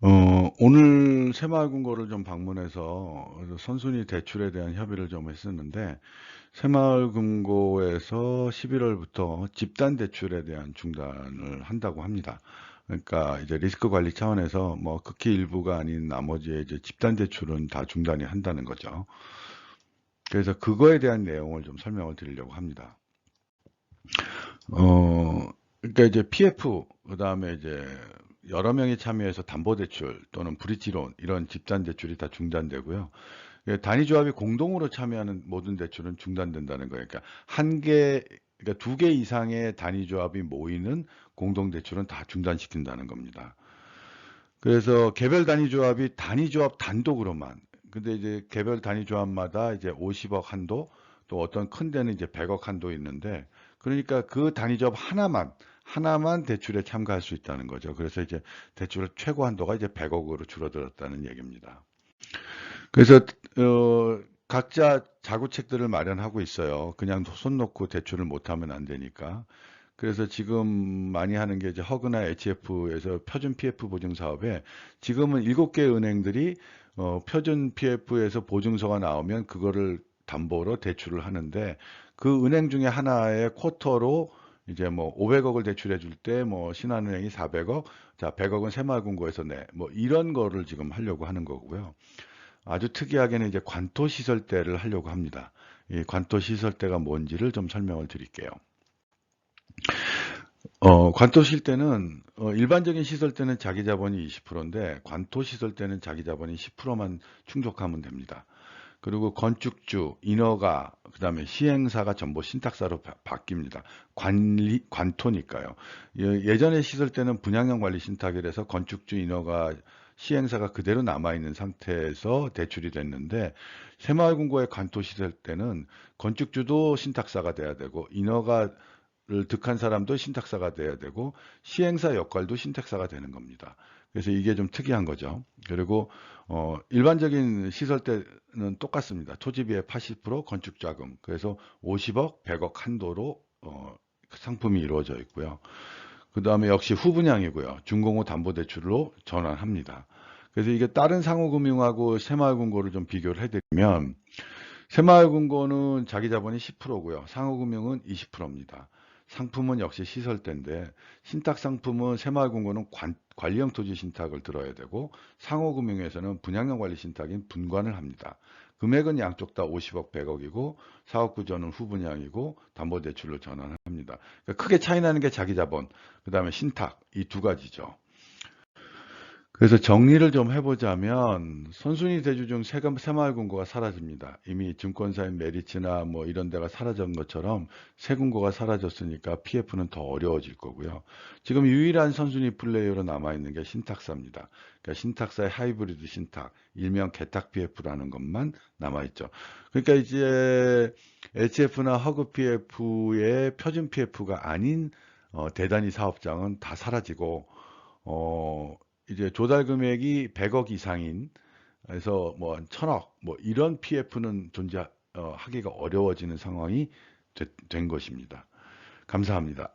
오늘 새마을금고를 좀 방문해서 선순위 대출에 대한 협의를 좀 했었는데, 새마을금고에서 11월부터 집단 대출에 대한 중단을 한다고 합니다. 그러니까 이제 리스크 관리 차원에서 뭐 극히 일부가 아닌 나머지의 이제 집단 대출은 다 중단이 한다는 거죠. 그래서 그거에 대한 내용을 좀 설명을 드리려고 합니다. 그러니까 이제 PF, 그다음에 이제 여러 명이 참여해서 담보대출 또는 브릿지론 이런 집단 대출이 다 중단되고요. 단위 조합이 공동으로 참여하는 모든 대출은 중단된다는 거예요. 그러니까 그러니까 두 개 이상의 단위 조합이 모이는 공동 대출은 다 중단시킨다는 겁니다. 그래서 개별 단위 조합이 단위 조합 단독으로만, 근데 이제 개별 단위 조합마다 이제 50억 한도, 또 어떤 큰 데는 이제 100억 한도 있는데, 그러니까 그 단위 조합 하나만 대출에 참가할 수 있다는 거죠. 그래서 이제 대출 최고 한도가 이제 100억으로 줄어들었다는 얘기입니다. 그래서 각자 자구책들을 마련하고 있어요. 그냥 손 놓고 대출을 못하면 안 되니까. 그래서 지금 많이 하는 게 이제 허그나 HF에서 표준 PF 보증 사업에 지금은 7개 은행들이 표준 PF에서 보증서가 나오면 그거를 담보로 대출을 하는데, 그 은행 중에 하나의 쿼터로 이제 뭐 500억을 대출해 줄 때 뭐 신한은행이 400억, 자 100억은 새마을금고에서 내, 뭐 이런 거를 지금 하려고 하는 거고요. 아주 특이하게는 이제 관토시설대를 하려고 합니다. 이 관토시설대가 뭔지를 좀 설명을 드릴게요. 관토시설대는 일반적인 시설대는 자기 자본이 20%인데 관토시설대는 자기 자본이 10%만 충족하면 됩니다. 그리고 건축주, 인허가, 그다음에 시행사가 전부 신탁사로 바뀝니다. 관토니까요. 예전에 시설대는 분양형 관리 신탁이라서 건축주, 인허가, 시행사가 그대로 남아있는 상태에서 대출이 됐는데, 새마을금고의 관토 시설 때는 건축주도 신탁사가 돼야 되고, 인허가를 득한 사람도 신탁사가 돼야 되고, 시행사 역할도 신탁사가 되는 겁니다. 그래서 이게 좀 특이한 거죠. 그리고 일반적인 시설 때는 똑같습니다. 토지비의 80%, 건축자금. 그래서 50억, 100억 한도로 상품이 이루어져 있고요. 그 다음에 역시 후분양이고요. 준공후 담보대출로 전환합니다. 그래서 이게 다른 상호금융하고 새마을금고를 좀 비교를 해드리면, 새마을금고는 자기 자본이 10%고요. 상호금융은 20%입니다. 상품은 역시 시설대인데, 신탁 상품은 새마을금고는 관리형 토지 신탁을 들어야 되고, 상호금융에서는 분양형 관리 신탁인 분관을 합니다. 금액은 양쪽 다 50억, 100억이고, 사업 구조는 후분양이고, 담보대출로 전환합니다. 그러니까 크게 차이 나는 게 자기 자본, 그 다음에 신탁, 이 두 가지죠. 그래서 정리를 좀 해보자면, 선순위 대주 중 세금 새마을금고가 사라집니다. 이미 증권사인 메리츠나 뭐 이런 데가 사라진 것처럼 세금고가 사라졌으니까 PF는 더 어려워질 거고요. 지금 유일한 선순위 플레이어로 남아있는 게 신탁사입니다. 그러니까 신탁사의 하이브리드 신탁, 일명 개탁 PF라는 것만 남아있죠. 그러니까 이제 HF나 허그 PF의 표준 PF가 아닌 대단위 사업장은 다 사라지고, 어, 이제 조달 금액이 100억 이상인, 그래서 뭐 1000억 뭐 이런 PF는 하기가 어려워지는 상황이 된 것입니다. 감사합니다.